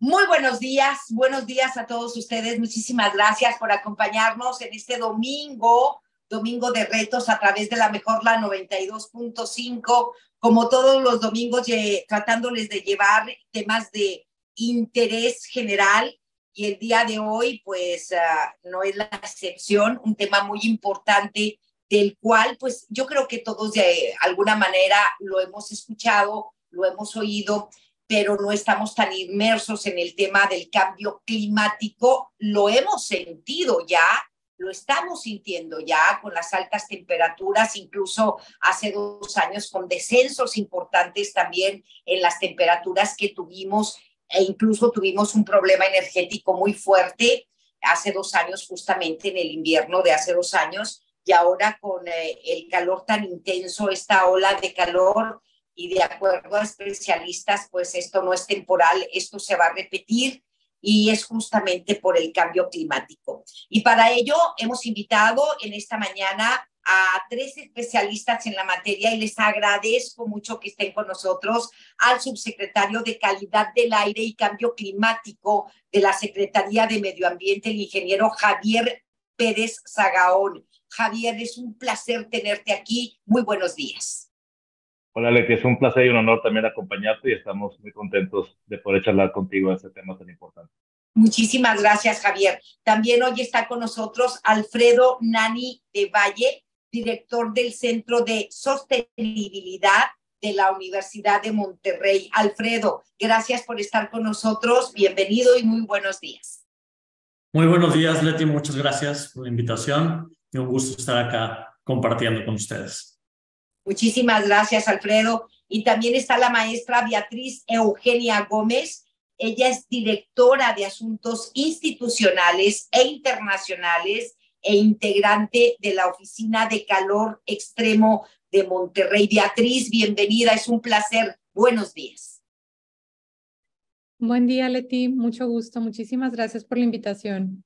Muy buenos días a todos ustedes. Muchísimas gracias por acompañarnos en este domingo de retos a través de la mejor la 92.5, como todos los domingos, tratándoles de llevar temas de interés general. Y el día de hoy, pues, no es la excepción, un tema muy importante del cual, pues, yo creo que todos de alguna manera lo hemos escuchado, lo hemos oído, pero no estamos tan inmersos en el tema del cambio climático. Lo hemos sentido ya, lo estamos sintiendo ya con las altas temperaturas, incluso hace 2 años con descensos importantes también en las temperaturas que tuvimos, e incluso tuvimos un problema energético muy fuerte hace 2 años, justamente en el invierno de hace 2 años, y ahora con el calor tan intenso, esta ola de calor. Y de acuerdo a especialistas, pues esto no es temporal, esto se va a repetir y es justamente por el cambio climático. Y para ello hemos invitado en esta mañana a 3 especialistas en la materia y les agradezco mucho que estén con nosotros: al subsecretario de Calidad del Aire y Cambio Climático de la Secretaría de Medio Ambiente, el ingeniero Javier Pérez Zagaón. Javier, es un placer tenerte aquí. Muy buenos días. Hola Leti, es un placer y un honor también acompañarte y estamos muy contentos de poder charlar contigo de este tema tan importante. Muchísimas gracias, Javier. También hoy está con nosotros Alfredo Nani de Valle, director del Centro de Sostenibilidad de la Universidad de Monterrey. Alfredo, gracias por estar con nosotros. Bienvenido y muy buenos días. Muy buenos días, Leti. Muchas gracias por la invitación y un gusto estar acá compartiendo con ustedes. Muchísimas gracias, Alfredo. Y también está la maestra Beatriz Eugenia Gómez. Ella es directora de Asuntos Institucionales e Internacionales e integrante de la Oficina de Calor Extremo de Monterrey. Beatriz, bienvenida, es un placer. Buenos días. Buen día, Leti. Mucho gusto. Muchísimas gracias por la invitación.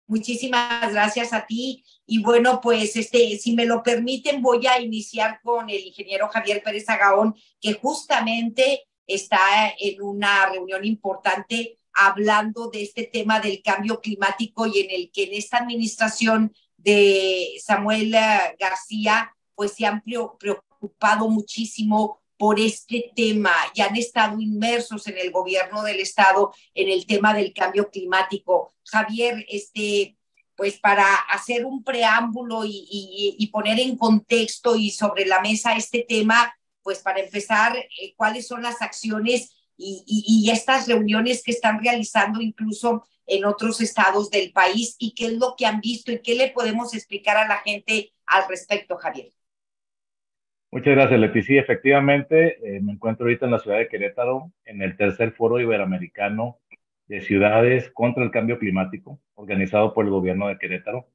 Muchísimas gracias a ti. Y bueno, pues si me lo permiten, voy a iniciar con el ingeniero Javier Pérez Zagaón, que justamente está en una reunión importante hablando de este tema del cambio climático y en el que en esta administración de Samuel García, pues se han preocupado muchísimo por este tema y han estado inmersos en el gobierno del estado en el tema del cambio climático. Javier, pues para hacer un preámbulo y poner en contexto y sobre la mesa este tema, pues para empezar, cuáles son las acciones y estas reuniones que están realizando incluso en otros estados del país y qué es lo que han visto y qué le podemos explicar a la gente al respecto, Javier. Muchas gracias, Leti. Sí, efectivamente, me encuentro ahorita en la ciudad de Querétaro, en el tercer foro iberoamericano de ciudades contra el cambio climático, organizado por el gobierno de Querétaro.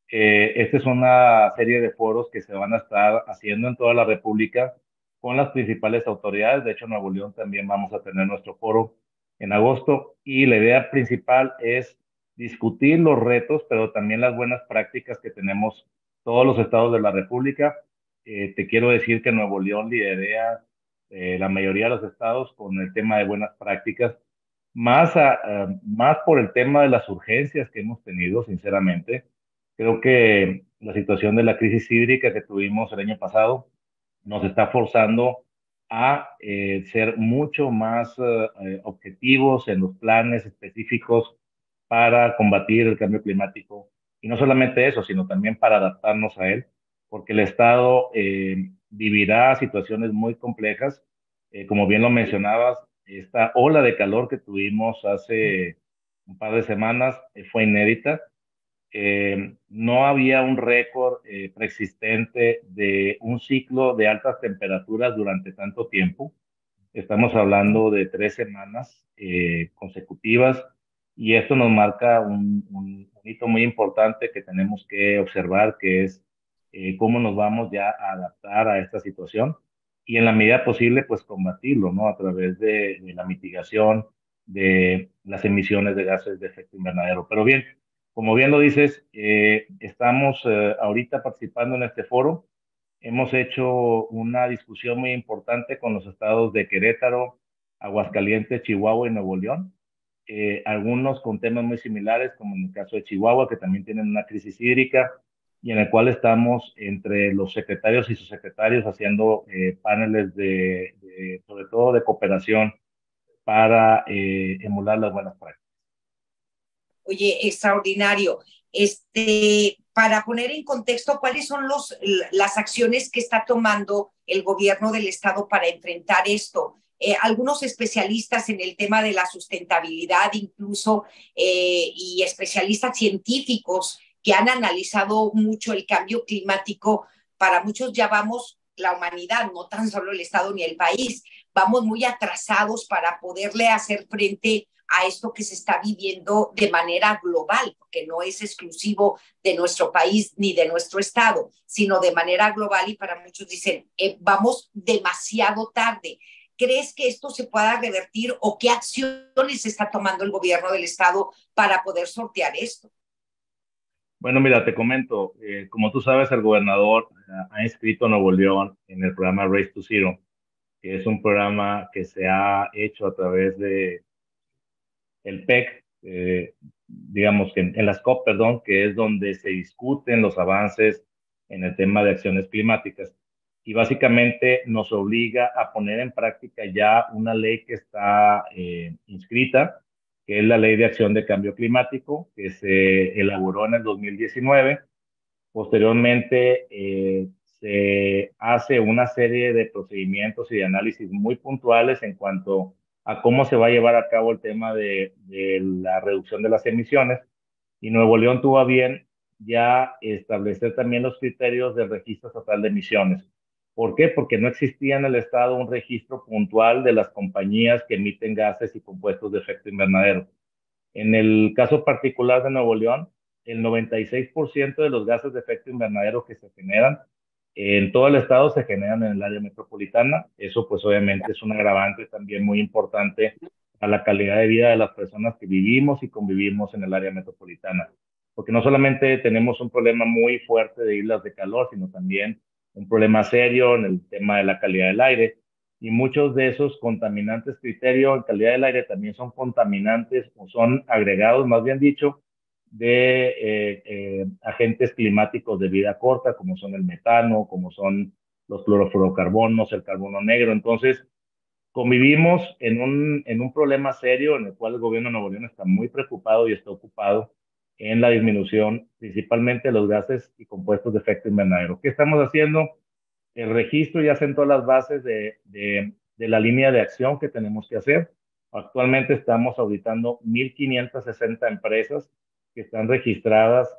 Esta es una serie de foros que se van a estar haciendo en toda la República con las principales autoridades. De hecho, en Nuevo León también vamos a tener nuestro foro en agosto y la idea principal es discutir los retos, pero también las buenas prácticas que tenemos todos los estados de la República. Te quiero decir que Nuevo León lidera la mayoría de los estados con el tema de buenas prácticas, más por el tema de las urgencias que hemos tenido, sinceramente. Creo que la situación de la crisis hídrica que tuvimos el año pasado nos está forzando a ser mucho más objetivos en los planes específicos para combatir el cambio climático. Y no solamente eso, sino también para adaptarnos a él, porque el Estado vivirá situaciones muy complejas. Como bien lo mencionabas, esta ola de calor que tuvimos hace un par de semanas fue inédita. No había un récord preexistente de un ciclo de altas temperaturas durante tanto tiempo. Estamos hablando de 3 semanas consecutivas y esto nos marca un hito muy importante que tenemos que observar, que es cómo nos vamos ya a adaptar a esta situación y en la medida posible, pues combatirlo, ¿no? A través de la mitigación de las emisiones de gases de efecto invernadero. Pero bien, como bien lo dices, estamos ahorita participando en este foro. Hemos hecho una discusión muy importante con los estados de Querétaro, Aguascalientes, Chihuahua y Nuevo León. algunos con temas muy similares, como en el caso de Chihuahua, que también tienen una crisis hídrica, y en el cual estamos entre los secretarios y subsecretarios haciendo paneles sobre todo de cooperación para emular las buenas prácticas. Oye, extraordinario. Para poner en contexto, ¿cuáles son las acciones que está tomando el gobierno del estado para enfrentar esto? Algunos especialistas en el tema de la sustentabilidad, incluso, y especialistas científicos que han analizado mucho el cambio climático, para muchos ya vamos, la humanidad, no tan solo el estado ni el país, vamos muy atrasados para poderle hacer frente a esto que se está viviendo de manera global, porque no es exclusivo de nuestro país ni de nuestro estado, sino de manera global, y para muchos dicen, vamos demasiado tarde. ¿Crees que esto se pueda revertir o qué acciones está tomando el gobierno del estado para poder sortear esto? Bueno, mira, te comento, como tú sabes, el gobernador ha inscrito a Nuevo León en el programa Race to Zero, que es un programa que se ha hecho a través de el PEC, digamos que en las COP, perdón, que es donde se discuten los avances en el tema de acciones climáticas. Y básicamente nos obliga a poner en práctica ya una ley que está inscrita, que es la Ley de Acción de Cambio Climático, que se elaboró en el 2019. Posteriormente, se hace una serie de procedimientos y de análisis muy puntuales en cuanto a cómo se va a llevar a cabo el tema de la reducción de las emisiones. Y Nuevo León tuvo a bien ya establecer también los criterios del registro estatal de emisiones. ¿Por qué? Porque no existía en el estado un registro puntual de las compañías que emiten gases y compuestos de efecto invernadero. En el caso particular de Nuevo León, el 96% de los gases de efecto invernadero que se generan en todo el estado se generan en el área metropolitana. Eso pues obviamente es un agravante también muy importante a la calidad de vida de las personas que vivimos y convivimos en el área metropolitana. Porque no solamente tenemos un problema muy fuerte de islas de calor, sino también un problema serio en el tema de la calidad del aire. Y muchos de esos contaminantes criterio en calidad del aire también son contaminantes o son agregados, más bien dicho, de agentes climáticos de vida corta, como son el metano, como son los clorofluorocarbonos, el carbono negro. Entonces, convivimos en un problema serio en el cual el gobierno de Nuevo León está muy preocupado y está ocupado en la disminución principalmente de los gases y compuestos de efecto invernadero. ¿Qué estamos haciendo? El registro ya sentó las bases de la línea de acción que tenemos que hacer. Actualmente estamos auditando 1,560 empresas que están registradas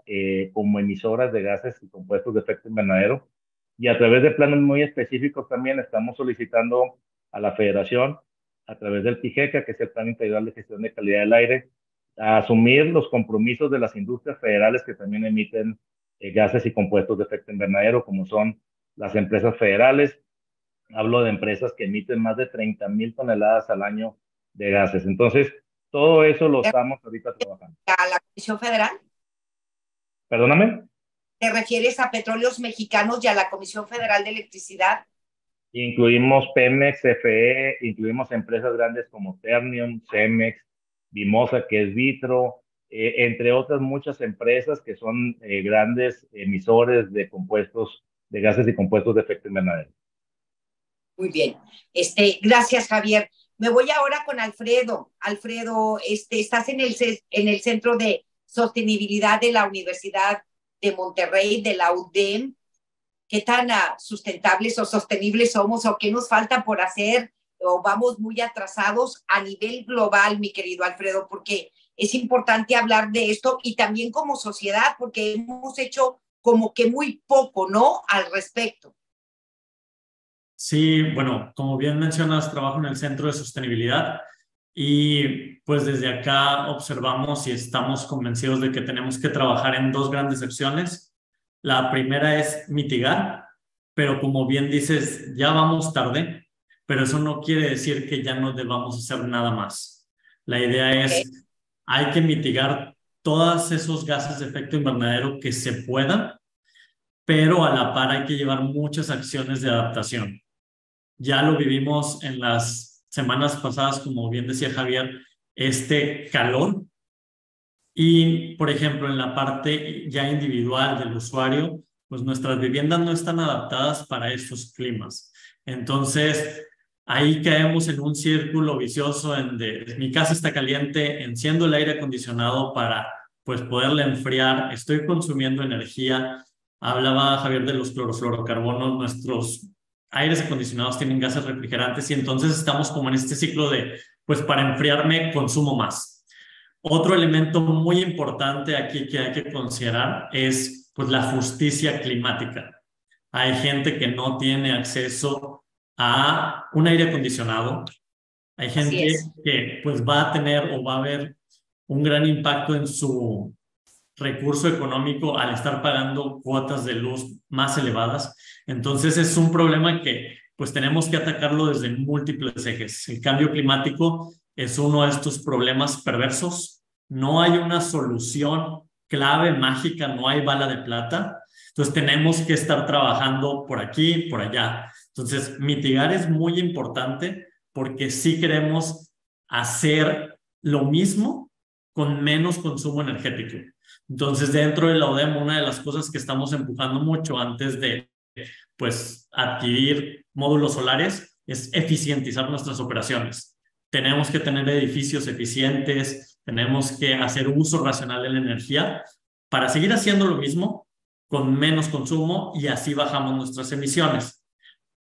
como emisoras de gases y compuestos de efecto invernadero. Y a través de planes muy específicos también estamos solicitando a la Federación, a través del PIGECA, que es el Plan Integral de Gestión de Calidad del Aire, a asumir los compromisos de las industrias federales que también emiten gases y compuestos de efecto invernadero, como son las empresas federales. Hablo de empresas que emiten más de 30,000 toneladas al año de gases. Entonces, todo eso lo estamos ahorita trabajando. ¿A la Comisión Federal? ¿Perdóname? ¿Te refieres a Petróleos Mexicanos y a la Comisión Federal de Electricidad? Incluimos Pemex, CFE, incluimos empresas grandes como Ternium, Cemex, Vimosa, que es Vitro, entre otras muchas empresas que son grandes emisores de compuestos, de gases y compuestos de efecto invernadero. Muy bien. Gracias, Javier. Me voy ahora con Alfredo. Alfredo, estás en el Centro de Sostenibilidad de la Universidad de Monterrey, de la UDEM. ¿Qué tan sustentables o sostenibles somos o qué nos falta por hacer o vamos muy atrasados a nivel global, mi querido Alfredo? Porque es importante hablar de esto y también como sociedad, porque hemos hecho como que muy poco, ¿no?, al respecto. Sí, bueno, como bien mencionas, trabajo en el Centro de Sostenibilidad y pues desde acá observamos y estamos convencidos de que tenemos que trabajar en dos grandes acciones. La primera es mitigar, pero como bien dices, ya vamos tarde, pero eso no quiere decir que ya no debamos hacer nada más. La idea es, hay que mitigar todos esos gases de efecto invernadero que se puedan, pero a la par hay que llevar muchas acciones de adaptación. Ya lo vivimos en las semanas pasadas, como bien decía Javier, este calor. Y, por ejemplo, en la parte ya individual del usuario, pues nuestras viviendas no están adaptadas para estos climas. Entonces, ahí caemos en un círculo vicioso en de mi casa está caliente, enciendo el aire acondicionado para pues poderla enfriar, estoy consumiendo energía. Hablaba Javier de los clorofluorocarbonos, nuestros aires acondicionados tienen gases refrigerantes y entonces estamos como en este ciclo de pues para enfriarme consumo más. Otro elemento muy importante aquí que hay que considerar es pues, la justicia climática. Hay gente que no tiene acceso a un aire acondicionado. Hay gente que pues, va a tener o va a haber un gran impacto en su recurso económico al estar pagando cuotas de luz más elevadas. Entonces es un problema que pues tenemos que atacarlo desde múltiples ejes. El cambio climático es uno de estos problemas perversos. No hay una solución clave, mágica, no hay bala de plata. Entonces tenemos que estar trabajando por aquí, por allá. Entonces mitigar es muy importante porque sí queremos hacer lo mismo con menos consumo energético. Entonces dentro de la ODEM una de las cosas que estamos empujando mucho antes de pues adquirir módulos solares es eficientizar nuestras operaciones. Tenemos que tener edificios eficientes, tenemos que hacer uso racional de la energía para seguir haciendo lo mismo con menos consumo y así bajamos nuestras emisiones.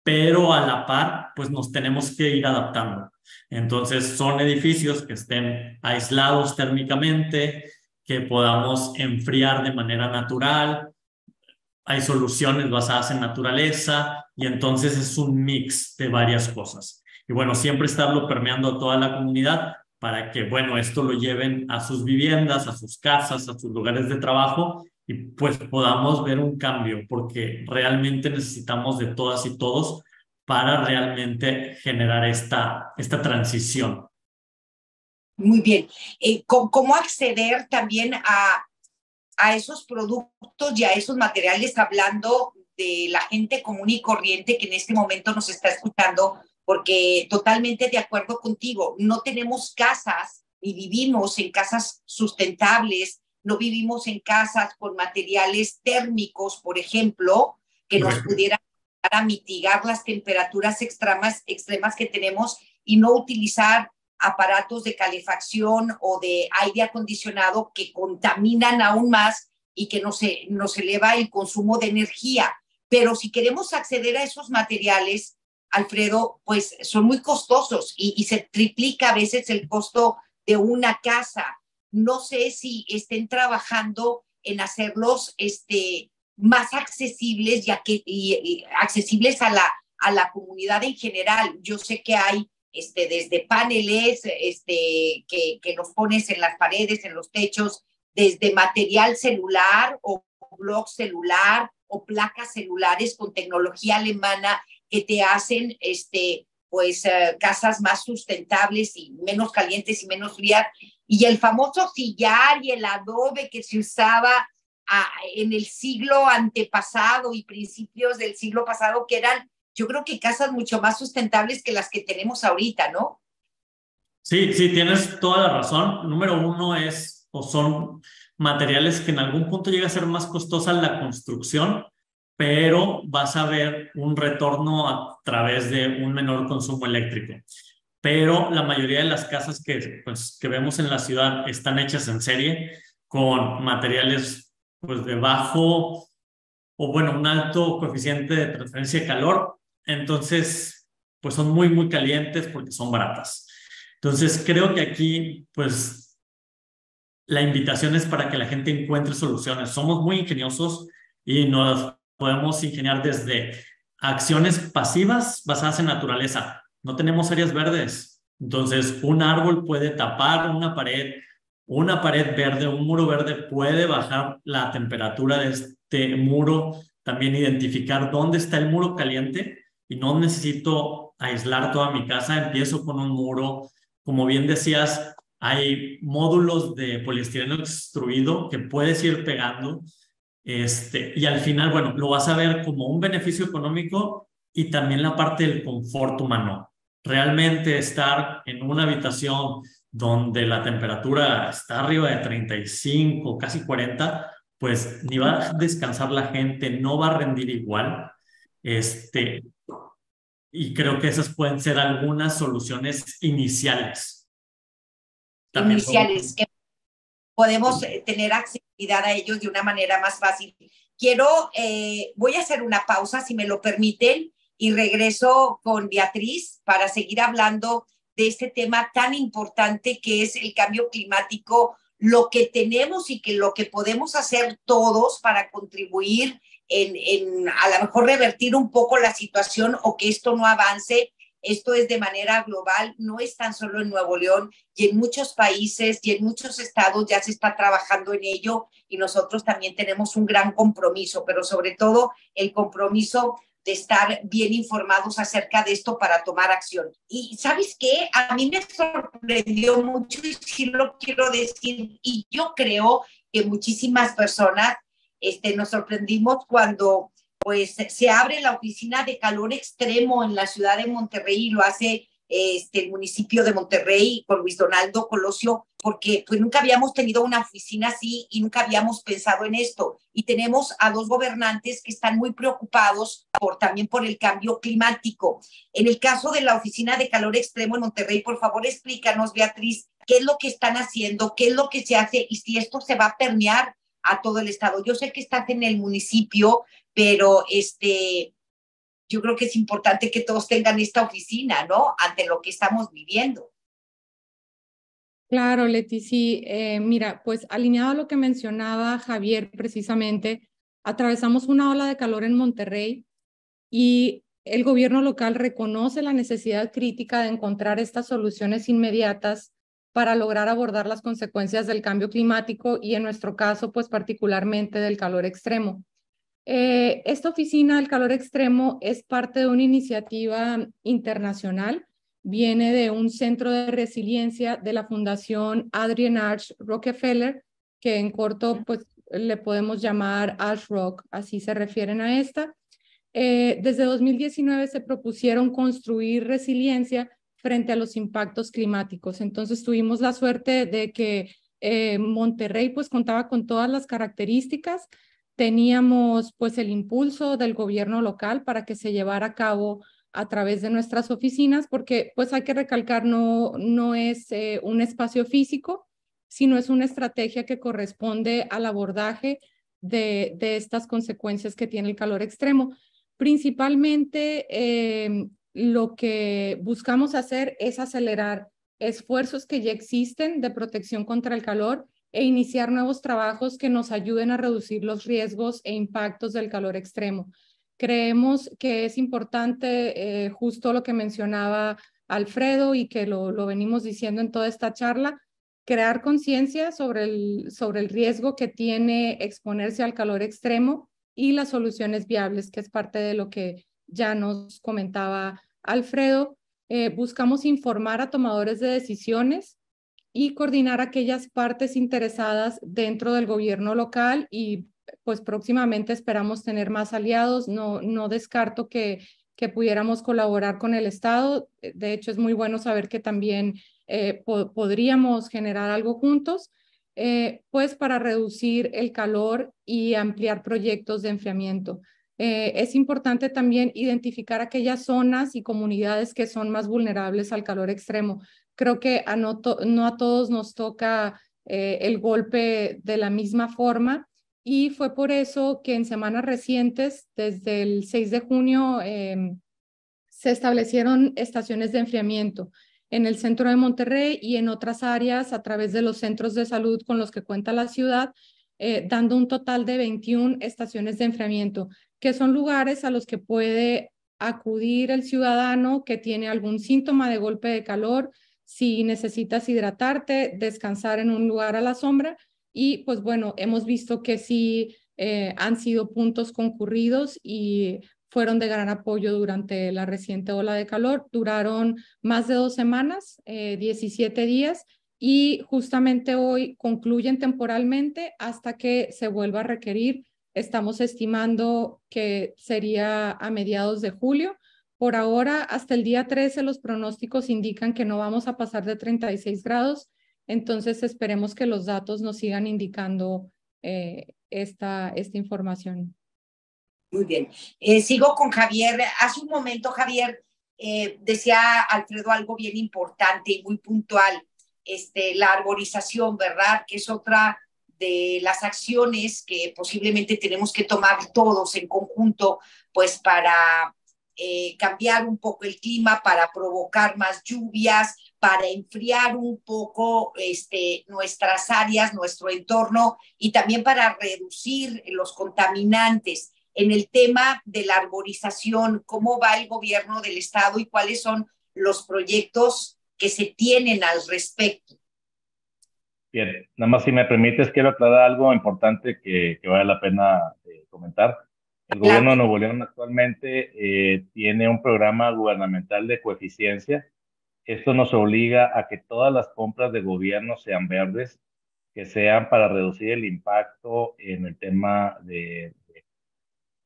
Pero a la par, pues nos tenemos que ir adaptando. Entonces son edificios que estén aislados térmicamente, que podamos enfriar de manera natural. Hay soluciones basadas en naturaleza y entonces es un mix de varias cosas. Y bueno, siempre estarlo permeando a toda la comunidad para que, bueno, esto lo lleven a sus viviendas, a sus casas, a sus lugares de trabajo y pues podamos ver un cambio, porque realmente necesitamos de todas y todos para realmente generar esta transición. Muy bien. ¿Cómo acceder también a esos productos y a esos materiales, hablando de la gente común y corriente que en este momento nos está escuchando? Porque totalmente de acuerdo contigo, no tenemos casas ni vivimos en casas sustentables, no vivimos en casas con materiales térmicos, por ejemplo, que nos pudieran ayudar a mitigar las temperaturas extremas que tenemos y no utilizar aparatos de calefacción o de aire acondicionado que contaminan aún más y que nos eleva el consumo de energía. Pero si queremos acceder a esos materiales, Alfredo, pues son muy costosos y se triplica a veces el costo de una casa. No sé si estén trabajando en hacerlos más accesibles y accesibles a la comunidad en general. Yo sé que hay desde paneles que los pones en las paredes, en los techos, desde material celular o blog celular o placas celulares con tecnología alemana que te hacen casas más sustentables y menos calientes y menos frías. Y el famoso sillar y el adobe que se usaba en el siglo antepasado y principios del siglo pasado, que eran, yo creo que casas mucho más sustentables que las que tenemos ahorita, ¿no? Sí, tienes toda la razón. Número uno son materiales que en algún punto llega a ser más costosa la construcción, pero vas a ver un retorno a través de un menor consumo eléctrico. Pero la mayoría de las casas que vemos en la ciudad están hechas en serie con materiales pues de bajo o bueno, un alto coeficiente de transferencia de calor. Entonces, pues son muy, muy calientes porque son baratas. Entonces, creo que aquí, pues, la invitación es para que la gente encuentre soluciones. Somos muy ingeniosos y nos podemos ingeniar desde acciones pasivas basadas en naturaleza. No tenemos áreas verdes. Entonces, un árbol puede tapar una pared verde, un muro verde puede bajar la temperatura de este muro, también identificar dónde está el muro caliente y no necesito aislar toda mi casa, empiezo con un muro. Como bien decías, hay módulos de poliestireno extruido que puedes ir pegando y al final, bueno, lo vas a ver como un beneficio económico y también la parte del confort humano. Realmente estar en una habitación donde la temperatura está arriba de 35, casi 40, pues ni va a descansar la gente, no va a rendir igual. Y creo que esas pueden ser algunas soluciones iniciales. También Iniciales, que podemos tener accesibilidad a ellos de una manera más fácil. Voy a hacer una pausa, si me lo permiten, y regreso con Beatriz para seguir hablando de este tema tan importante que es el cambio climático, lo que tenemos y lo que podemos hacer todos para contribuir en a lo mejor revertir un poco la situación o que esto no avance. Esto es de manera global, no es tan solo en Nuevo León, y en muchos países y en muchos estados ya se está trabajando en ello, y nosotros también tenemos un gran compromiso, pero sobre todo el compromiso de estar bien informados acerca de esto para tomar acción. Y ¿sabes qué? A mí me sorprendió mucho, y sí lo quiero decir, y yo creo que muchísimas personas nos sorprendimos cuando pues se abre la oficina de calor extremo en la ciudad de Monterrey, y lo hace el municipio de Monterrey con Luis Donaldo Colosio, porque pues nunca habíamos tenido una oficina así y nunca habíamos pensado en esto. Y tenemos a dos gobernantes que están muy preocupados también por el cambio climático. En el caso de la oficina de calor extremo en Monterrey, por favor explícanos, Beatriz, qué es lo que están haciendo, qué es lo que se hace y si esto se va a permear a todo el estado. Yo sé que estás en el municipio, pero yo creo que es importante que todos tengan esta oficina, ¿no? Ante lo que estamos viviendo. Claro, Leti, sí. Mira, pues alineado a lo que mencionaba Javier precisamente, atravesamos una ola de calor en Monterrey y el gobierno local reconoce la necesidad crítica de encontrar estas soluciones inmediatas para lograr abordar las consecuencias del cambio climático y en nuestro caso, pues particularmente del calor extremo. Esta oficina del calor extremo es parte de una iniciativa internacional, viene de un centro de resiliencia de la Fundación Adrienne Arsht Rockefeller, que en corto pues le podemos llamar AshRock, así se refieren a esta. Desde 2019 se propusieron construir resiliencia frente a los impactos climáticos. Entonces tuvimos la suerte de que Monterrey pues contaba con todas las características. Teníamos pues el impulso del gobierno local para que se llevara a cabo a través de nuestras oficinas, porque pues hay que recalcar, no es un espacio físico, sino es una estrategia que corresponde al abordaje de estas consecuencias que tiene el calor extremo. Principalmente lo que buscamos hacer es acelerar esfuerzos que ya existen de protección contra el calor e iniciar nuevos trabajos que nos ayuden a reducir los riesgos e impactos del calor extremo. Creemos que es importante, justo lo que mencionaba Alfredo y que lo venimos diciendo en toda esta charla, crear conciencia sobre el riesgo que tiene exponerse al calor extremo y las soluciones viables, que es parte de lo que ya nos comentaba Alfredo. Buscamos informar a tomadores de decisiones y coordinar aquellas partes interesadas dentro del gobierno local y pues próximamente esperamos tener más aliados. No descarto que pudiéramos colaborar con el Estado. De hecho, es muy bueno saber que también podríamos generar algo juntos, pues para reducir el calor y ampliar proyectos de enfriamiento. Es importante también identificar aquellas zonas y comunidades que son más vulnerables al calor extremo. Creo que no a todos nos toca el golpe de la misma forma y fue por eso que en semanas recientes, desde el 6 de junio, se establecieron estaciones de enfriamiento en el centro de Monterrey y en otras áreas a través de los centros de salud con los que cuenta la ciudad, dando un total de 21 estaciones de enfriamiento, que son lugares a los que puede acudir el ciudadano que tiene algún síntoma de golpe de calor, si necesitas hidratarte, descansar en un lugar a la sombra. Y pues bueno, hemos visto que sí han sido puntos concurridos y fueron de gran apoyo durante la reciente ola de calor. Duraron más de 2 semanas, 17 días, y justamente hoy concluyen temporalmente hasta que se vuelva a requerir. Estamos estimando que sería a mediados de julio. Por ahora, hasta el día 13, los pronósticos indican que no vamos a pasar de 36 grados Entonces, esperemos que los datos nos sigan indicando esta información. Muy bien. Sigo con Javier. Hace un momento, Javier, decía Alfredo algo bien importante y muy puntual, la arborización, ¿verdad? Que es otra de las acciones que posiblemente tenemos que tomar todos en conjunto, pues para cambiar un poco el clima, para provocar más lluvias, para enfriar un poco nuestras áreas, nuestro entorno, y también para reducir los contaminantes. En el tema de la arborización, ¿cómo va el gobierno del estado y cuáles son los proyectos que se tienen al respecto? Bien, nada más si me permites, quiero aclarar algo importante que vale la pena comentar. El gobierno de Nuevo León actualmente tiene un programa gubernamental de coeficiencia. Esto nos obliga a que todas las compras de gobierno sean verdes, que sean para reducir el impacto en el tema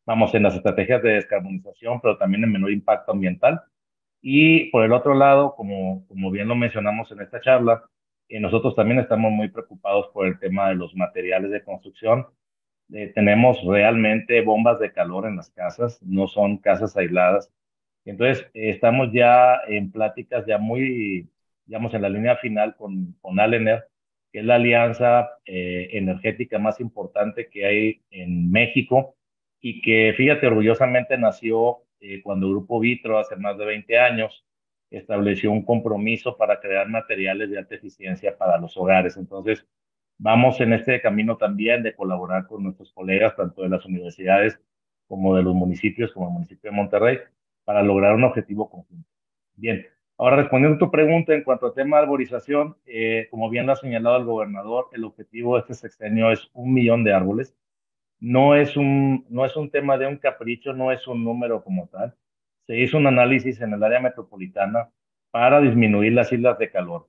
vamos, en las estrategias de descarbonización, pero también en menor impacto ambiental. Y por el otro lado, como bien lo mencionamos en esta charla, nosotros también estamos muy preocupados por el tema de los materiales de construcción. Tenemos realmente bombas de calor en las casas, no son casas aisladas. Entonces, estamos ya en pláticas ya muy, digamos, en la línea final con Alener, que es la alianza energética más importante que hay en México y que, fíjate, orgullosamente nació cuando Grupo Vitro, hace más de 20 años, estableció un compromiso para crear materiales de alta eficiencia para los hogares. Entonces, vamos en este camino también de colaborar con nuestros colegas, tanto de las universidades como de los municipios, como el municipio de Monterrey, para lograr un objetivo conjunto. Bien, ahora respondiendo a tu pregunta en cuanto al tema de arborización, como bien lo ha señalado el gobernador, el objetivo de este sexenio es 1 millón de árboles. No es un tema de un capricho, no es un número como tal. Se hizo un análisis en el área metropolitana para disminuir las islas de calor.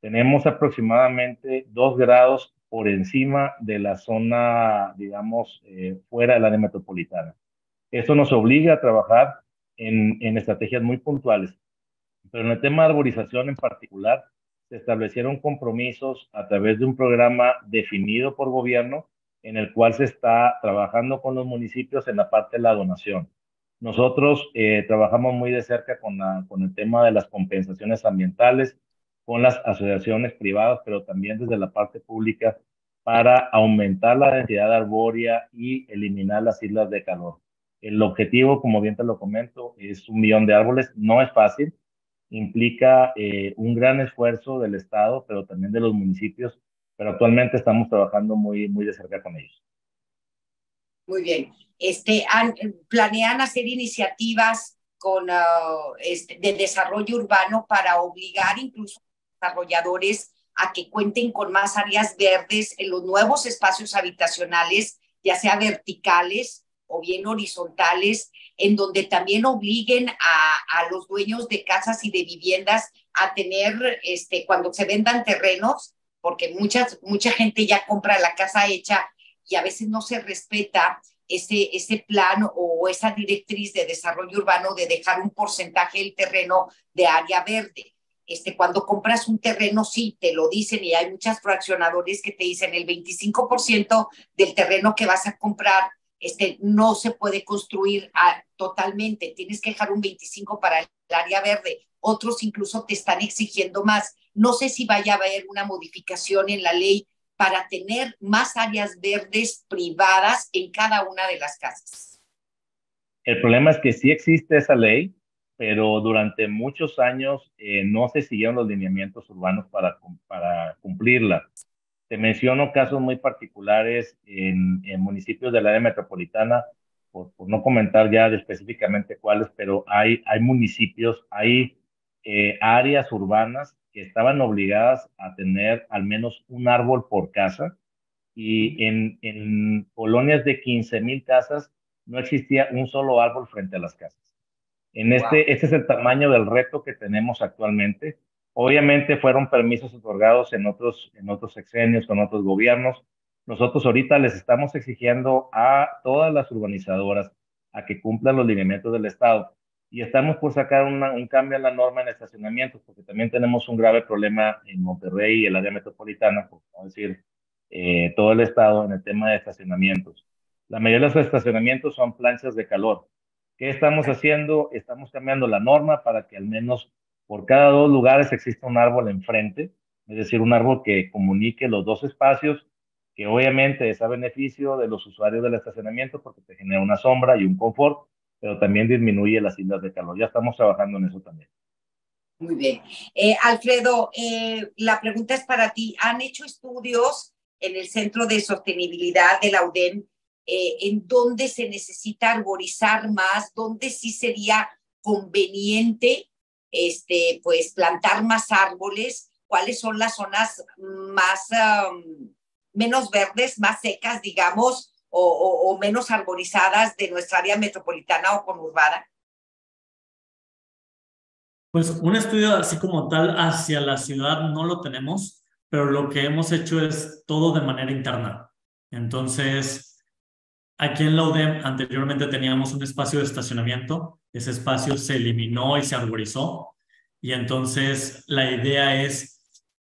Tenemos aproximadamente 2 grados por encima de la zona, digamos, fuera del área metropolitana. Esto nos obliga a trabajar en estrategias muy puntuales. Pero en el tema de arborización en particular, se establecieron compromisos a través de un programa definido por gobierno en el cual se está trabajando con los municipios en la parte de la donación. Nosotros trabajamos muy de cerca con el tema de las compensaciones ambientales, con las asociaciones privadas, pero también desde la parte pública para aumentar la densidad arbórea y eliminar las islas de calor. El objetivo, como bien te lo comento, es 1 millón de árboles. No es fácil, implica un gran esfuerzo del Estado, pero también de los municipios, pero actualmente estamos trabajando muy, muy de cerca con ellos. Muy bien. ¿Planean hacer iniciativas de desarrollo urbano para obligar incluso a desarrolladores a que cuenten con más áreas verdes en los nuevos espacios habitacionales, ya sea verticales o bien horizontales, en donde también obliguen a los dueños de casas y de viviendas a tener, cuando se vendan terrenos, porque mucha gente ya compra la casa hecha y a veces no se respeta ese plan o esa directriz de desarrollo urbano de dejar un porcentaje del terreno de área verde. Cuando compras un terreno, sí, te lo dicen, y hay muchos fraccionadores que te dicen el 25% del terreno que vas a comprar no se puede construir totalmente, tienes que dejar un 25% para el área verde. Otros incluso te están exigiendo más. No sé si vaya a haber una modificación en la ley para tener más áreas verdes privadas en cada una de las casas. El problema es que sí existe esa ley, pero durante muchos años no se siguieron los lineamientos urbanos para cumplirla. Te menciono casos muy particulares en municipios del área metropolitana, por no comentar ya específicamente cuáles, pero hay municipios, hay áreas urbanas que estaban obligadas a tener al menos un árbol por casa, y en colonias de 15,000 casas no existía un solo árbol frente a las casas. Este es el tamaño del reto que tenemos actualmente. Obviamente fueron permisos otorgados en otros sexenios, con otros gobiernos. Nosotros ahorita les estamos exigiendo a todas las urbanizadoras a que cumplan los lineamientos del Estado. y estamos por sacar un cambio en la norma en estacionamientos, porque también tenemos un grave problema en Monterrey y el área metropolitana, por no decir todo el estado, en el tema de estacionamientos. La mayoría de los estacionamientos son planchas de calor. ¿Qué estamos haciendo? Estamos cambiando la norma para que al menos por cada 2 lugares exista un árbol enfrente, es decir, un árbol que comunique los 2 espacios, que obviamente es a beneficio de los usuarios del estacionamiento porque te genera una sombra y un confort, pero también disminuye las islas de calor. Ya estamos trabajando en eso también. Muy bien. Alfredo, la pregunta es para ti. ¿Han hecho estudios en el Centro de Sostenibilidad de la UDEM en dónde se necesita arborizar más, dónde sí sería conveniente pues plantar más árboles? ¿Cuáles son las zonas más menos verdes, más secas, digamos, o menos arborizadas de nuestra área metropolitana o conurbada? Pues un estudio así como tal hacia la ciudad no lo tenemos, pero lo que hemos hecho es todo de manera interna. Entonces, aquí en la UDEM anteriormente teníamos un espacio de estacionamiento. Ese espacio se eliminó y se arborizó. Y entonces la idea es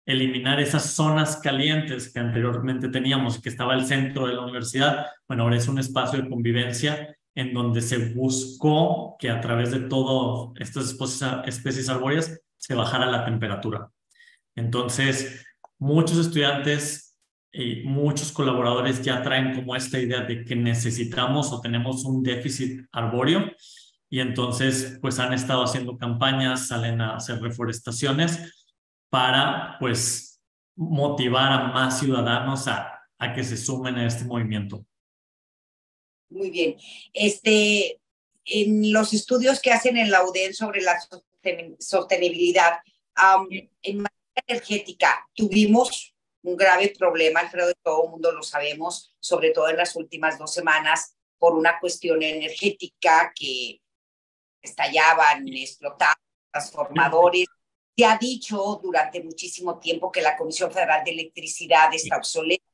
eliminar esas zonas calientes que anteriormente teníamos, que estaba el centro de la universidad. Bueno, ahora es un espacio de convivencia en donde se buscó que a través de todas estas especies arbóreas se bajara la temperatura. Entonces, muchos estudiantes y muchos colaboradores ya traen como esta idea de que necesitamos o tenemos un déficit arbóreo, y entonces pues han estado haciendo campañas, salen a hacer reforestaciones para pues motivar a más ciudadanos a que se sumen a este movimiento. Muy bien. En los estudios que hacen en la UDEM sobre la sostenibilidad, en materia energética, tuvimos un grave problema, Alfredo, todo el mundo lo sabemos, sobre todo en las últimas 2 semanas, por una cuestión energética que estallaban, explotaban, transformadores. Se ha dicho durante muchísimo tiempo que la Comisión Federal de Electricidad está obsoleta,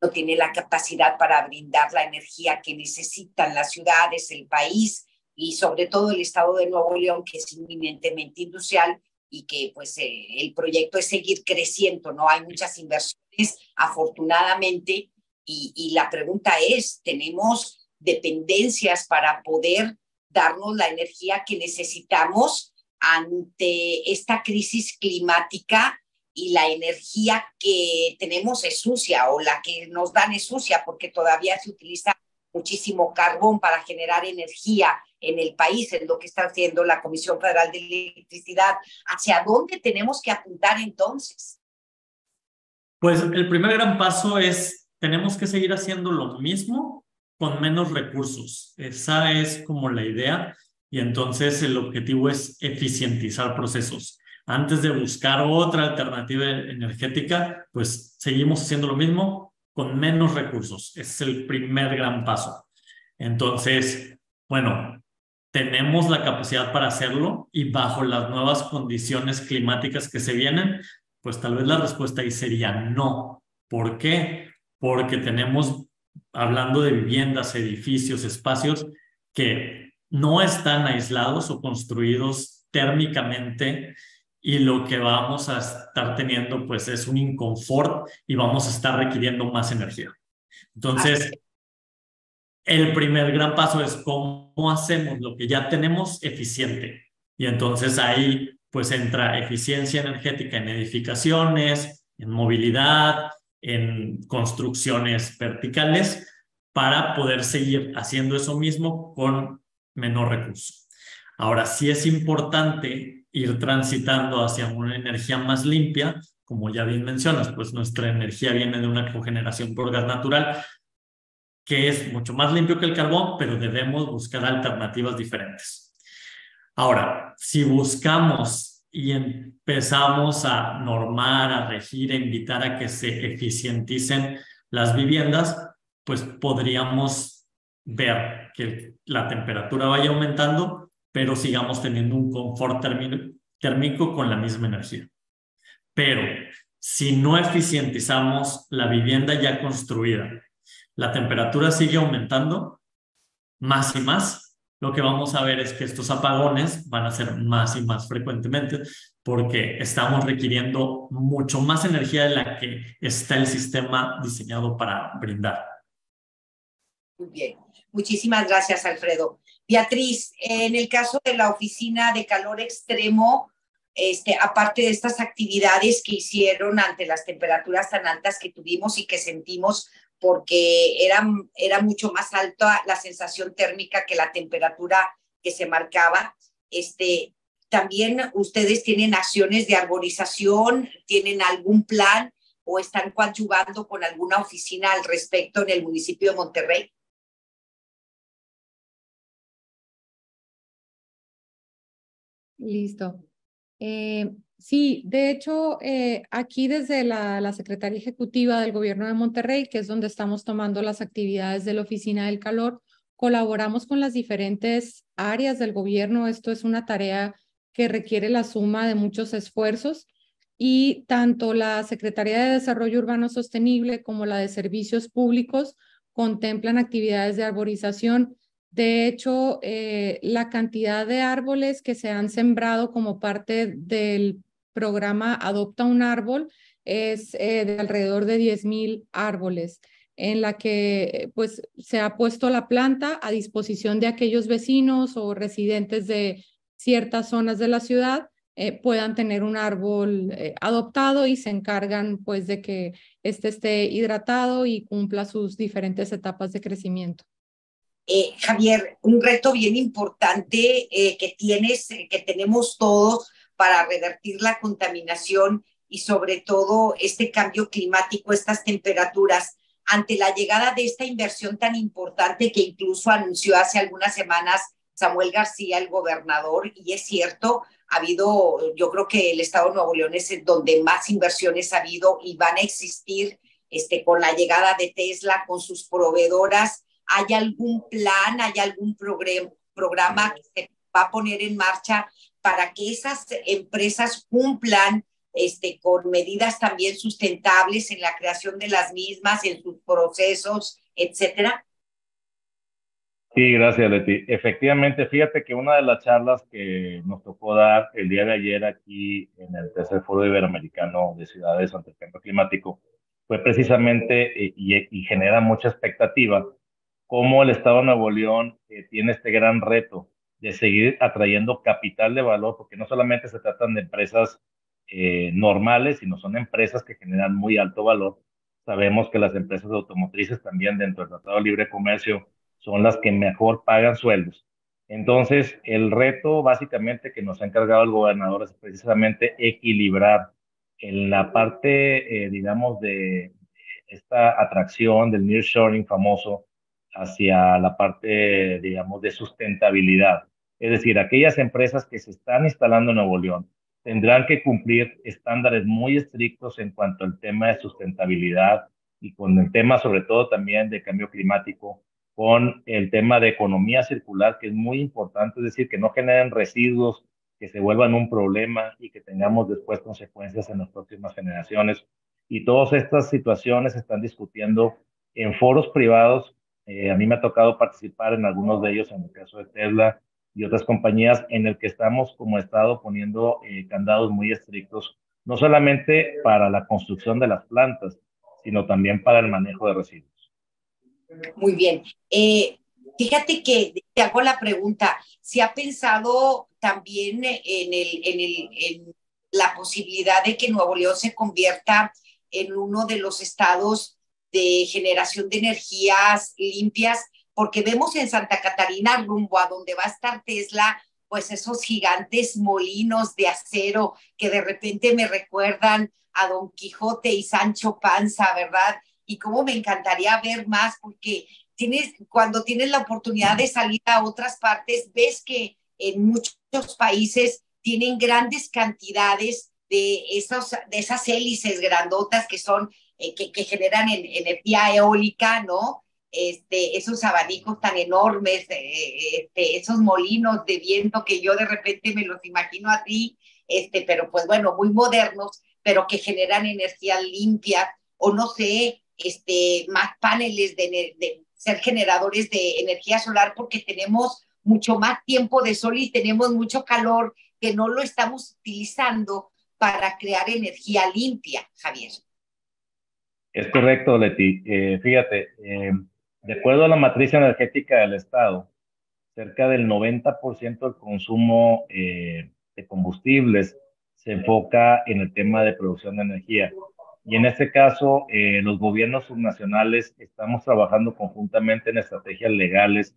no tiene la capacidad para brindar la energía que necesitan las ciudades, el país y sobre todo el estado de Nuevo León, que es eminentemente industrial y que pues el proyecto es seguir creciendo, ¿no? Hay muchas inversiones, afortunadamente, y la pregunta es, ¿tenemos dependencias para poder darnos la energía que necesitamos ante esta crisis climática? Y la energía que tenemos es sucia, o la que nos dan es sucia, porque todavía se utiliza muchísimo carbón para generar energía en el país, es lo que está haciendo la Comisión Federal de Electricidad. ¿Hacia dónde tenemos que apuntar entonces? Pues el primer gran paso es, tenemos que seguir haciendo lo mismo con menos recursos. Esa es como la idea, y entonces el objetivo es eficientizar procesos. Antes de buscar otra alternativa energética, pues seguimos haciendo lo mismo con menos recursos. Ese es el primer gran paso. Entonces, bueno, tenemos la capacidad para hacerlo, y bajo las nuevas condiciones climáticas que se vienen, pues tal vez la respuesta ahí sería no. ¿Por qué? Porque tenemos, hablando de viviendas, edificios, espacios que no están aislados o construidos térmicamente, y lo que vamos a estar teniendo pues es un inconfort y vamos a estar requiriendo más energía. Entonces, el primer gran paso es cómo hacemos lo que ya tenemos eficiente. Y entonces ahí pues entra eficiencia energética en edificaciones, en movilidad, en construcciones verticales, para poder seguir haciendo eso mismo con menor recurso. Ahora, sí es importante ir transitando hacia una energía más limpia. Como ya bien mencionas, pues nuestra energía viene de una cogeneración por gas natural, que es mucho más limpio que el carbón, pero debemos buscar alternativas diferentes. Ahora, si buscamos y empezamos a normar, a regir, a invitar a que se eficienticen las viviendas, pues podríamos ver que la temperatura vaya aumentando, pero sigamos teniendo un confort térmico con la misma energía. Pero si no eficientizamos la vivienda ya construida, la temperatura sigue aumentando más y más, lo que vamos a ver es que estos apagones van a ser más y más frecuentemente porque estamos requiriendo mucho más energía de la que está el sistema diseñado para brindar. Muy bien, muchísimas gracias, Alfredo. Beatriz, en el caso de la oficina de calor extremo, aparte de estas actividades que hicieron ante las temperaturas tan altas que tuvimos y que sentimos, porque era mucho más alta la sensación térmica que la temperatura que se marcaba, también ustedes tienen acciones de arborización, tienen algún plan o están coadyuvando con alguna oficina al respecto en el municipio de Monterrey. Listo. Sí, de hecho, aquí desde la Secretaría Ejecutiva del Gobierno de Monterrey, que es donde estamos tomando las actividades de la Oficina del Calor, colaboramos con las diferentes áreas del gobierno. Esto es una tarea que requiere la suma de muchos esfuerzos y tanto la Secretaría de Desarrollo Urbano Sostenible como la de Servicios Públicos contemplan actividades de arborización. De hecho, la cantidad de árboles que se han sembrado como parte del programa Adopta un Árbol es de alrededor de 10,000 árboles, en la que pues, se ha puesto la planta a disposición de aquellos vecinos o residentes de ciertas zonas de la ciudad puedan tener un árbol adoptado y se encargan pues, de que esté hidratado y cumpla sus diferentes etapas de crecimiento. Javier, un reto bien importante que tenemos todos para revertir la contaminación y sobre todo este cambio climático, estas temperaturas, ante la llegada de esta inversión tan importante que incluso anunció hace algunas semanas Samuel García, el gobernador, y es cierto, ha habido, yo creo que el estado de Nuevo León es donde más inversiones ha habido y van a existir con la llegada de Tesla, con sus proveedoras. ¿Hay algún plan, hay algún programa que se va a poner en marcha para que esas empresas cumplan con medidas también sustentables en la creación de las mismas, en sus procesos, etcétera? Sí, gracias, Leti. Efectivamente, fíjate que una de las charlas que nos tocó dar el día de ayer aquí en el tercer foro iberoamericano de ciudades ante el cambio climático fue precisamente y genera mucha expectativa cómo el Estado de Nuevo León tiene este gran reto de seguir atrayendo capital de valor, porque no solamente se tratan de empresas normales, sino son empresas que generan muy alto valor. Sabemos que las empresas automotrices también dentro del Tratado de Libre Comercio son las que mejor pagan sueldos. Entonces, el reto básicamente que nos ha encargado el gobernador es precisamente equilibrar en la parte, digamos, de esta atracción del nearshoring famoso hacia la parte, digamos, de sustentabilidad. Es decir, aquellas empresas que se están instalando en Nuevo León tendrán que cumplir estándares muy estrictos en cuanto al tema de sustentabilidad y con el tema sobre todo también de cambio climático, con el tema de economía circular, que es muy importante, es decir, que no generen residuos que se vuelvan un problema y que tengamos después consecuencias en las próximas generaciones. Y todas estas situaciones se están discutiendo en foros privados. A mí me ha tocado participar en algunos de ellos, en el caso de Tesla y otras compañías, en el que estamos como Estado poniendo candados muy estrictos, no solamente para la construcción de las plantas, sino también para el manejo de residuos. Muy bien. Fíjate que te hago la pregunta, ¿se ha pensado también en la posibilidad de que Nuevo León se convierta en uno de los estados de generación de energías limpias? Porque vemos en Santa Catarina, rumbo a donde va a estar Tesla, pues esos gigantes molinos de acero que de repente me recuerdan a Don Quijote y Sancho Panza, ¿verdad? Y cómo me encantaría ver más, porque cuando tienes la oportunidad de salir a otras partes, ves que en muchos países tienen grandes cantidades de esas hélices grandotas que son, que generan energía eólica, ¿no? Esos abanicos tan enormes, esos molinos de viento que yo de repente me los imagino así, pero pues bueno, muy modernos, pero que generan energía limpia, o no sé, más paneles de ser generadores de energía solar, porque tenemos mucho más tiempo de sol y tenemos mucho calor que no lo estamos utilizando para crear energía limpia, Javier. Es correcto, Leti. Fíjate, de acuerdo a la matriz energética del Estado, cerca del 90% del consumo de combustibles se enfoca en el tema de producción de energía. Y en este caso, los gobiernos subnacionales estamos trabajando conjuntamente en estrategias legales,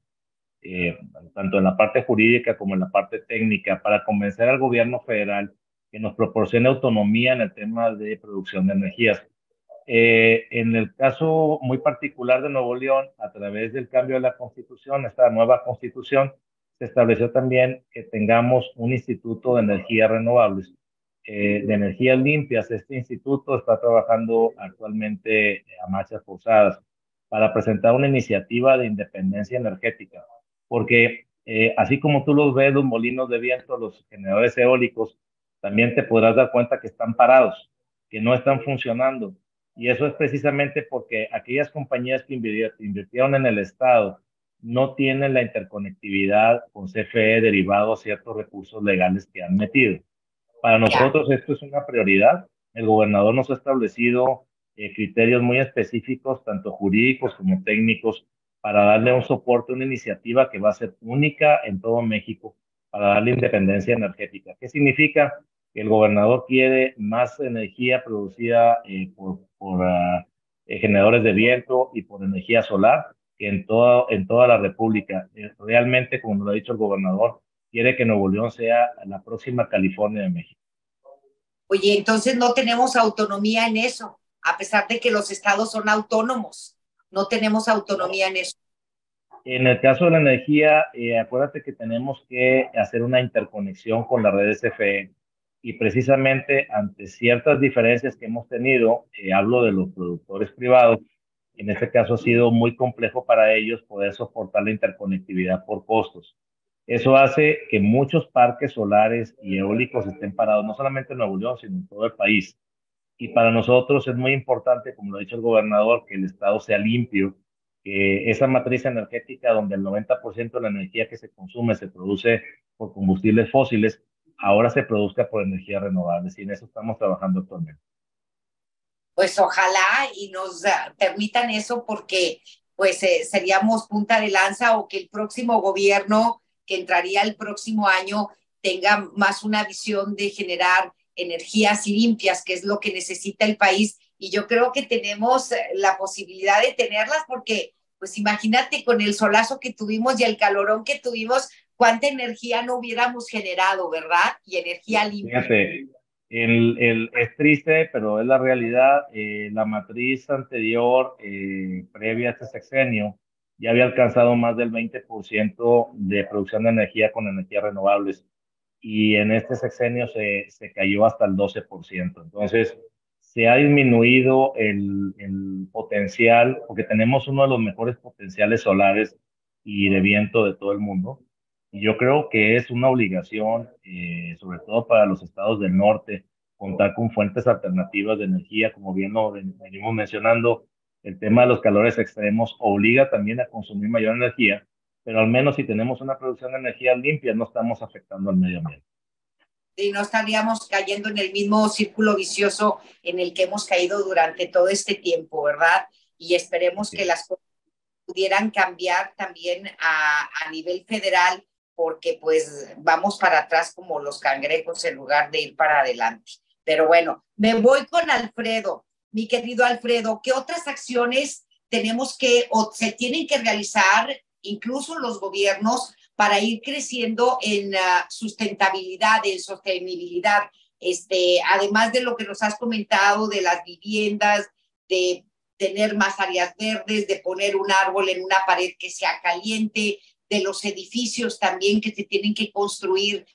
tanto en la parte jurídica como en la parte técnica, para convencer al gobierno federal que nos proporcione autonomía en el tema de producción de energías. En el caso muy particular de Nuevo León, a través del cambio de la Constitución, esta nueva Constitución, se estableció también que tengamos un instituto de energías renovables, de energías limpias. Este instituto está trabajando actualmente a marchas forzadas para presentar una iniciativa de independencia energética, porque así como tú los ves, los molinos de viento, los generadores eólicos, también te podrás dar cuenta que están parados, que no están funcionando. Y eso es precisamente porque aquellas compañías que invirtieron en el Estado no tienen la interconectividad con CFE derivado a ciertos recursos legales que han metido. Para nosotros esto es una prioridad. El gobernador nos ha establecido criterios muy específicos, tanto jurídicos como técnicos, para darle un soporte a una iniciativa que va a ser única en todo México para darle independencia energética. ¿Qué significa? Que el gobernador quiere más energía producida por generadores de viento y por energía solar que en toda la República. Realmente, como lo ha dicho el gobernador, quiere que Nuevo León sea la próxima California de México. Oye, entonces no tenemos autonomía en eso, a pesar de que los estados son autónomos, no tenemos autonomía en eso. En el caso de la energía, acuérdate que tenemos que hacer una interconexión con la red CFE y precisamente ante ciertas diferencias que hemos tenido, hablo de los productores privados, en este caso ha sido muy complejo para ellos poder soportar la interconectividad por costos. Eso hace que muchos parques solares y eólicos estén parados, no solamente en Nuevo León, sino en todo el país. Y para nosotros es muy importante, como lo ha dicho el gobernador, que el Estado sea limpio, que esa matriz energética donde el 90% de la energía que se consume se produce por combustibles fósiles, ahora se produzca por energías renovables. Y en eso estamos trabajando actualmente. Pues ojalá y nos permitan eso porque pues seríamos punta de lanza o que el próximo gobierno que entraría el próximo año tenga más una visión de generar energías limpias, que es lo que necesita el país. Y yo creo que tenemos la posibilidad de tenerlas porque, pues imagínate con el solazo que tuvimos y el calorón que tuvimos, cuánta energía no hubiéramos generado, ¿verdad? Y energía limpia. Fíjate, es triste, pero es la realidad. La matriz anterior, previa a este sexenio, ya había alcanzado más del 20% de producción de energía con energías renovables y en este sexenio se cayó hasta el 12%. Entonces, se ha disminuido el potencial, porque tenemos uno de los mejores potenciales solares y de viento de todo el mundo. Y yo creo que es una obligación, sobre todo para los estados del norte, contar con fuentes alternativas de energía, como bien lo venimos mencionando. El tema de los calores extremos obliga también a consumir mayor energía, pero al menos si tenemos una producción de energía limpia, no estamos afectando al medio ambiente. Y no estaríamos cayendo en el mismo círculo vicioso en el que hemos caído durante todo este tiempo, ¿verdad? Y esperemos que las cosas pudieran cambiar también a nivel federal, porque pues vamos para atrás como los cangrejos en lugar de ir para adelante. Pero bueno, me voy con Alfredo. Mi querido Alfredo, ¿qué otras acciones tenemos que o se tienen que realizar, incluso los gobiernos, para ir creciendo en sustentabilidad, en sostenibilidad? Además de lo que nos has comentado de las viviendas, de tener más áreas verdes, de poner un árbol en una pared que sea caliente, de los edificios también que se tienen que construir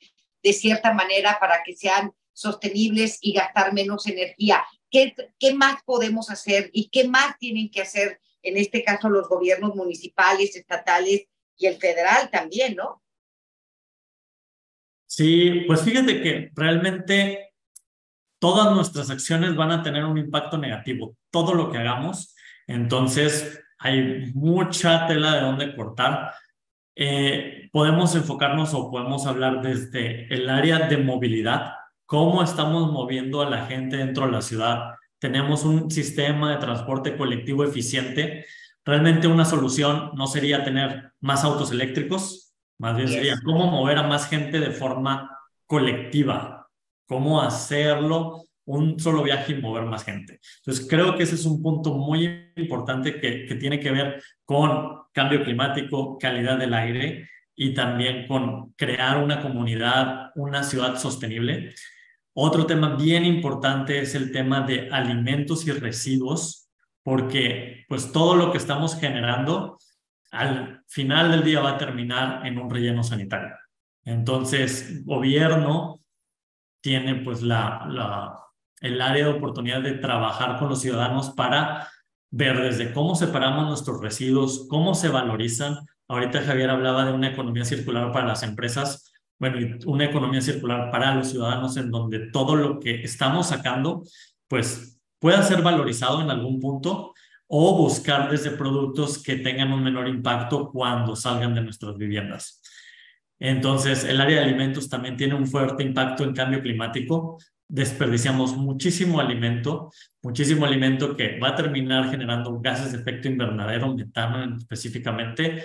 de cierta manera para que sean sostenibles y gastar menos energía. ¿Qué más podemos hacer y qué más tienen que hacer, en este caso, los gobiernos municipales, estatales y el federal también, ¿no? Sí, pues fíjate que realmente todas nuestras acciones van a tener un impacto negativo, todo lo que hagamos. Entonces, hay mucha tela de dónde cortar. podemos enfocarnos o podemos hablar desde el área de movilidad, cómo estamos moviendo a la gente dentro de la ciudad. Tenemos un sistema de transporte colectivo eficiente. Realmente una solución no sería tener más autos eléctricos, más bien sería cómo mover a más gente de forma colectiva, cómo hacerlo un solo viaje y mover más gente. Entonces creo que ese es un punto muy importante que tiene que ver con cambio climático, calidad del aire y también con crear una comunidad, una ciudad sostenible. Otro tema bien importante es el tema de alimentos y residuos, porque pues todo lo que estamos generando al final del día va a terminar en un relleno sanitario. Entonces, gobierno tiene pues el área de oportunidad de trabajar con los ciudadanos para ver desde cómo separamos nuestros residuos, cómo se valorizan. Ahorita Javier hablaba de una economía circular para las empresas, bueno, y una economía circular para los ciudadanos en donde todo lo que estamos sacando pues pueda ser valorizado en algún punto o buscar desde productos que tengan un menor impacto cuando salgan de nuestras viviendas. Entonces, el área de alimentos también tiene un fuerte impacto en cambio climático. Desperdiciamos muchísimo alimento que va a terminar generando gases de efecto invernadero, metano específicamente,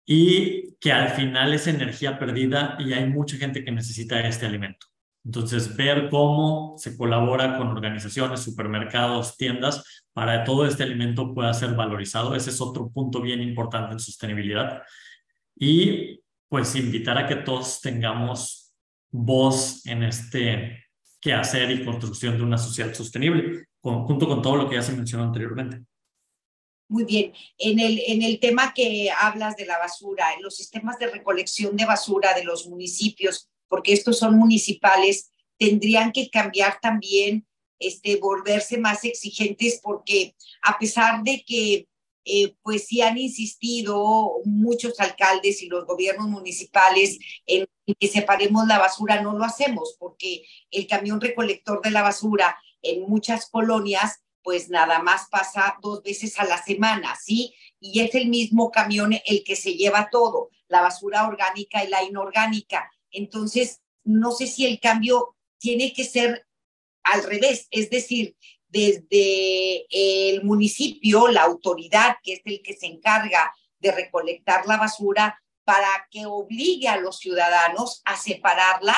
y que al final es energía perdida y hay mucha gente que necesita este alimento. Entonces, ver cómo se colabora con organizaciones, supermercados, tiendas, para que todo este alimento pueda ser valorizado. Ese es otro punto bien importante en sostenibilidad. Y pues invitar a que todos tengamos voz en este quehacer y construcción de una sociedad sostenible, junto con todo lo que ya se mencionó anteriormente. Muy bien. En el tema que hablas de la basura, en los sistemas de recolección de basura de los municipios, porque estos son municipales, tendrían que cambiar también, volverse más exigentes, porque a pesar de que pues sí han insistido muchos alcaldes y los gobiernos municipales en que separemos la basura, no lo hacemos, porque el camión recolector de la basura en muchas colonias pues nada más pasa 2 veces a la semana, ¿sí? Y es el mismo camión el que se lleva todo, la basura orgánica y la inorgánica. Entonces, no sé si el cambio tiene que ser al revés, es decir, desde el municipio, la autoridad, que es el que se encarga de recolectar la basura, para que obligue a los ciudadanos a separarla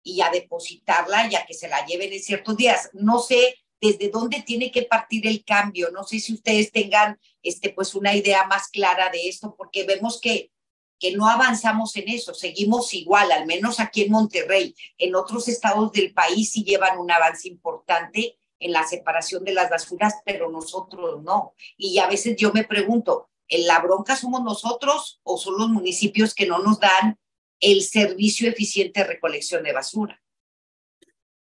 y a depositarla y a que se la lleven en ciertos días. No sé desde dónde tiene que partir el cambio. No sé si ustedes tengan pues una idea más clara de esto, porque vemos que no avanzamos en eso, seguimos igual, al menos aquí en Monterrey. En otros estados del país sí llevan un avance importante en la separación de las basuras, pero nosotros no. Y a veces yo me pregunto, ¿la bronca somos nosotros o son los municipios que no nos dan el servicio eficiente de recolección de basura?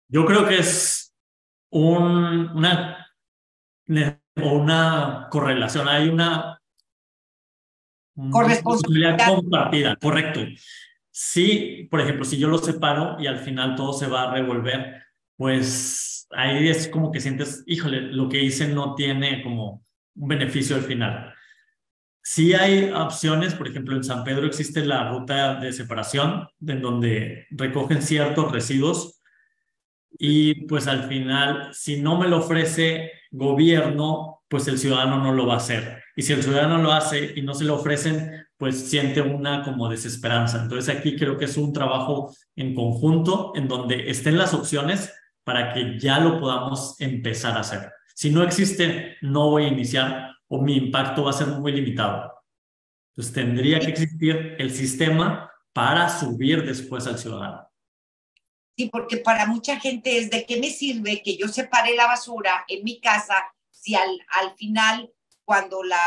Yo creo que es una correlación, hay una corresponsabilidad compartida, correcto. Sí, por ejemplo, si yo lo separo y al final todo se va a revolver, pues ahí es como que sientes, híjole, lo que hice no tiene como un beneficio al final. Sí hay opciones, por ejemplo, en San Pedro existe la ruta de separación, en donde recogen ciertos residuos y pues al final, si no me lo ofrece gobierno, pues el ciudadano no lo va a hacer. Y si el ciudadano lo hace y no se lo ofrecen, pues siente una como desesperanza. Entonces aquí creo que es un trabajo en conjunto en donde estén las opciones para que ya lo podamos empezar a hacer. Si no existe, no voy a iniciar o mi impacto va a ser muy limitado. Entonces tendría que existir el sistema para subir después al ciudadano. Sí, porque para mucha gente es de qué me sirve que yo separe la basura en mi casa si al final, cuando la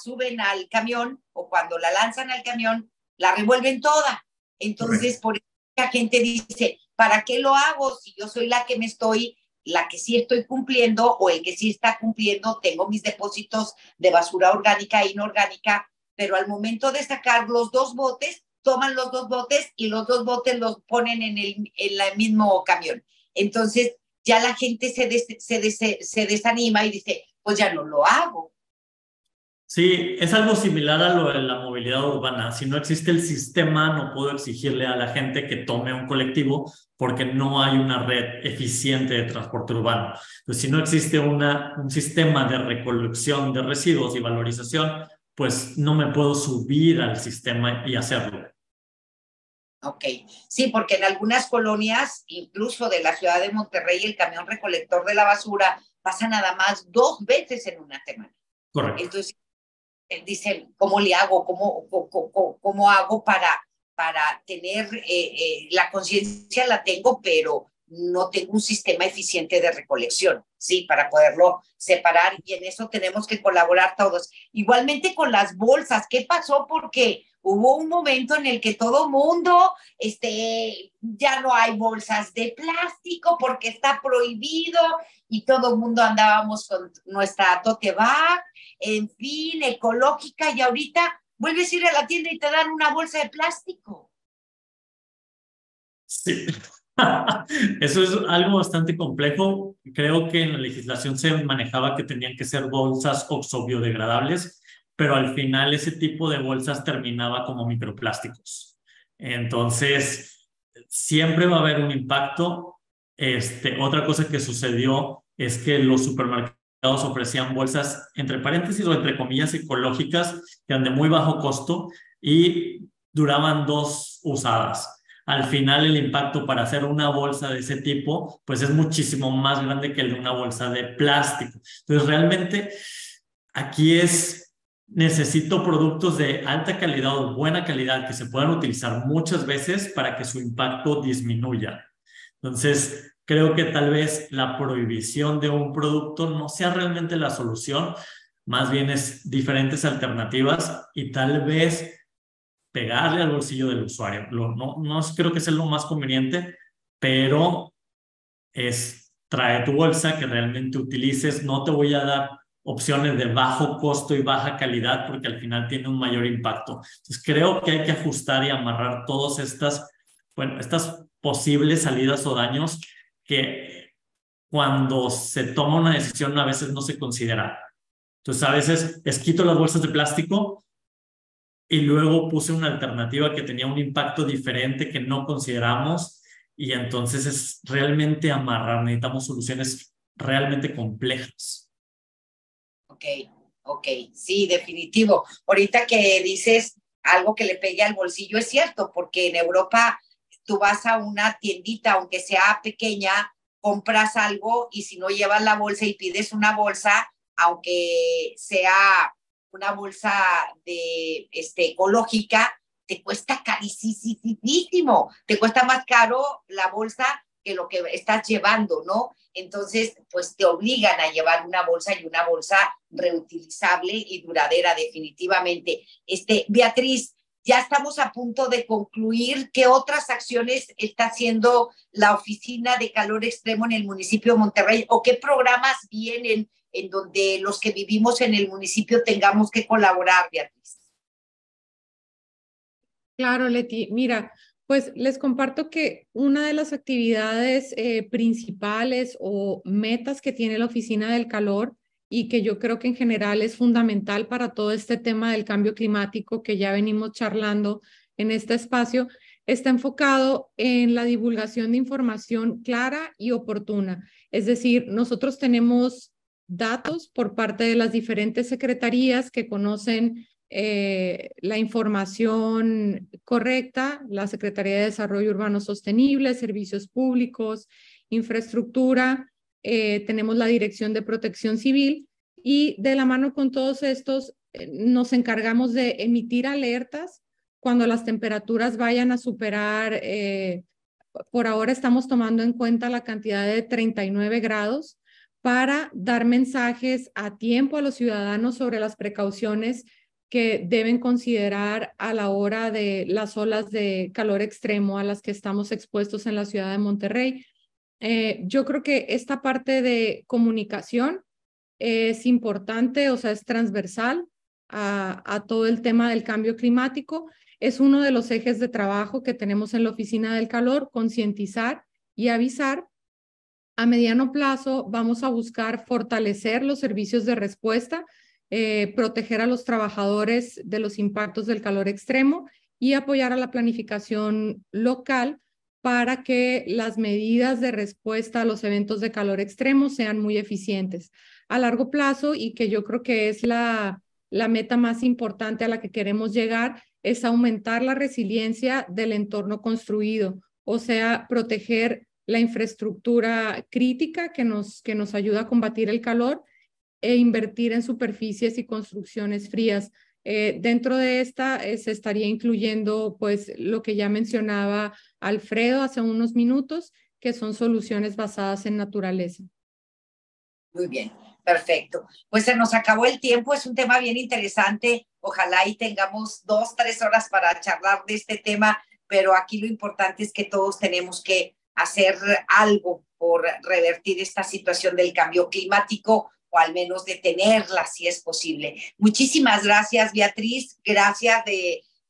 suben al camión o cuando la lanzan al camión, la revuelven toda. Entonces, por eso mucha gente dice, ¿para qué lo hago si yo soy la que sí estoy cumpliendo, o el que sí está cumpliendo, tengo mis depósitos de basura orgánica e inorgánica, pero al momento de sacar los 2 botes, toman los 2 botes y los 2 botes los ponen en el mismo camión? Entonces ya la gente se desanima y dice, pues ya no lo hago. Sí, es algo similar a lo de la movilidad urbana. Si no existe el sistema, no puedo exigirle a la gente que tome un colectivo porque no hay una red eficiente de transporte urbano. Entonces, si no existe un sistema de recolección de residuos y valorización, pues no me puedo subir al sistema y hacerlo. Ok, sí, porque en algunas colonias, incluso de la ciudad de Monterrey, el camión recolector de la basura pasa nada más 2 veces en una semana. Correcto. Entonces, dicen, ¿cómo le hago? ¿Cómo hago para tener la conciencia? La tengo, pero no tengo un sistema eficiente de recolección, ¿sí? Para poderlo separar, y en eso tenemos que colaborar todos. Igualmente con las bolsas, ¿qué pasó? Porque hubo un momento en el que todo mundo, ya no hay bolsas de plástico porque está prohibido, y todo el mundo andábamos con nuestra tote bag, en fin, ecológica, y ahorita vuelves a ir a la tienda y te dan una bolsa de plástico. Sí. Eso es algo bastante complejo. Creo que en la legislación se manejaba que tenían que ser bolsas oxo-biodegradables, pero al final ese tipo de bolsas terminaba como microplásticos. Entonces, siempre va a haber un impacto. Otra cosa que sucedió es que los supermercados ofrecían bolsas, entre paréntesis o entre comillas, ecológicas, que eran de muy bajo costo y duraban 2 usadas. Al final el impacto para hacer una bolsa de ese tipo, pues es muchísimo más grande que el de una bolsa de plástico. Entonces, realmente aquí necesito productos de alta calidad o buena calidad que se puedan utilizar muchas veces para que su impacto disminuya. Entonces, creo que tal vez la prohibición de un producto no sea realmente la solución, más bien es diferentes alternativas y tal vez pegarle al bolsillo del usuario. No creo que sea lo más conveniente, pero trae tu bolsa que realmente utilices. No te voy a dar opciones de bajo costo y baja calidad porque al final tiene un mayor impacto. Entonces creo que hay que ajustar y amarrar todas estas posibles salidas o daños que cuando se toma una decisión a veces no se considera. Entonces a veces quito las bolsas de plástico y luego puse una alternativa que tenía un impacto diferente que no consideramos, y entonces es realmente amarrar, necesitamos soluciones realmente complejas. Ok, sí, definitivo. Ahorita que dices algo que le pegue al bolsillo, es cierto, porque en Europa tú vas a una tiendita, aunque sea pequeña, compras algo, y si no llevas la bolsa y pides una bolsa, aunque sea una bolsa ecológica, te cuesta carísimo, te cuesta más caro la bolsa que lo que estás llevando, ¿no? Entonces, pues te obligan a llevar una bolsa, y una bolsa reutilizable y duradera, definitivamente. Beatriz, ya estamos a punto de concluir. ¿Qué otras acciones está haciendo la Oficina de Calor Extremo en el municipio de Monterrey, o qué programas vienen en donde los que vivimos en el municipio tengamos que colaborar, Beatriz? Claro, Leti. Mira, pues les comparto que una de las actividades principales o metas que tiene la Oficina del Calor, y que yo creo que en general es fundamental para todo este tema del cambio climático que ya venimos charlando en este espacio, está enfocado en la divulgación de información clara y oportuna. Es decir, nosotros tenemos datos por parte de las diferentes secretarías que conocen la información correcta: la Secretaría de Desarrollo Urbano Sostenible, Servicios Públicos, Infraestructura, tenemos la Dirección de Protección Civil, y de la mano con todos estos nos encargamos de emitir alertas cuando las temperaturas vayan a superar, por ahora estamos tomando en cuenta la cantidad de 39 grados, para dar mensajes a tiempo a los ciudadanos sobre las precauciones que deben considerar a la hora de las olas de calor extremo a las que estamos expuestos en la ciudad de Monterrey. Yo creo que esta parte de comunicación es importante, o sea, es transversal a todo el tema del cambio climático. Es uno de los ejes de trabajo que tenemos en la Oficina del Calor: concientizar y avisar. A mediano plazo vamos a buscar fortalecer los servicios de respuesta proteger a los trabajadores de los impactos del calor extremo y apoyar a la planificación local para que las medidas de respuesta a los eventos de calor extremo sean muy eficientes a largo plazo, y que yo creo que es la meta más importante a la que queremos llegar, es aumentar la resiliencia del entorno construido, o sea, proteger la infraestructura crítica que nos ayuda a combatir el calor e invertir en superficies y construcciones frías. Dentro de esta se estaría incluyendo pues lo que ya mencionaba Alfredo hace unos minutos, que son soluciones basadas en naturaleza. Muy bien, perfecto. Pues se nos acabó el tiempo, es un tema bien interesante. Ojalá y tengamos 2, 3 horas para charlar de este tema, pero aquí lo importante es que todos tenemos que hacer algo por revertir esta situación del cambio climático, o al menos detenerla si es posible. Muchísimas gracias, Beatriz. Gracias,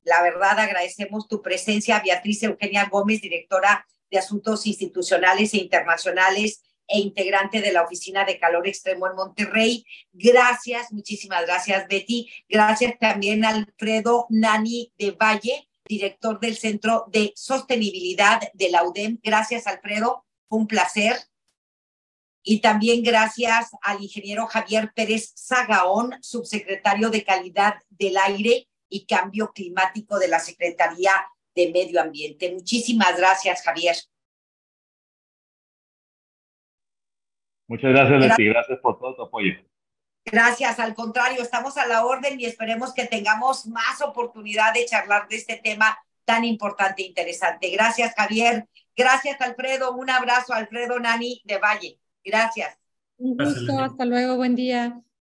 la verdad agradecemos tu presencia, Beatriz Eugenia Gómez, directora de Asuntos Institucionales e Internacionales e integrante de la Oficina de Calor Extremo en Monterrey. Gracias, muchísimas gracias, Betty. Gracias también a Alfredo Nani de Valle, director del Centro de Sostenibilidad de la UDEM. Gracias, Alfredo, fue un placer. Y también gracias al ingeniero Javier Pérez Zagaón, subsecretario de Calidad del Aire y Cambio Climático de la Secretaría de Medio Ambiente. Muchísimas gracias, Javier. Muchas gracias, Leti. Gracias por todo tu apoyo. Gracias, al contrario, estamos a la orden y esperemos que tengamos más oportunidad de charlar de este tema tan importante e interesante. Gracias, Javier. Gracias, Alfredo. Un abrazo, Alfredo Nani de Valle. Gracias. Un gusto, hasta luego, buen día.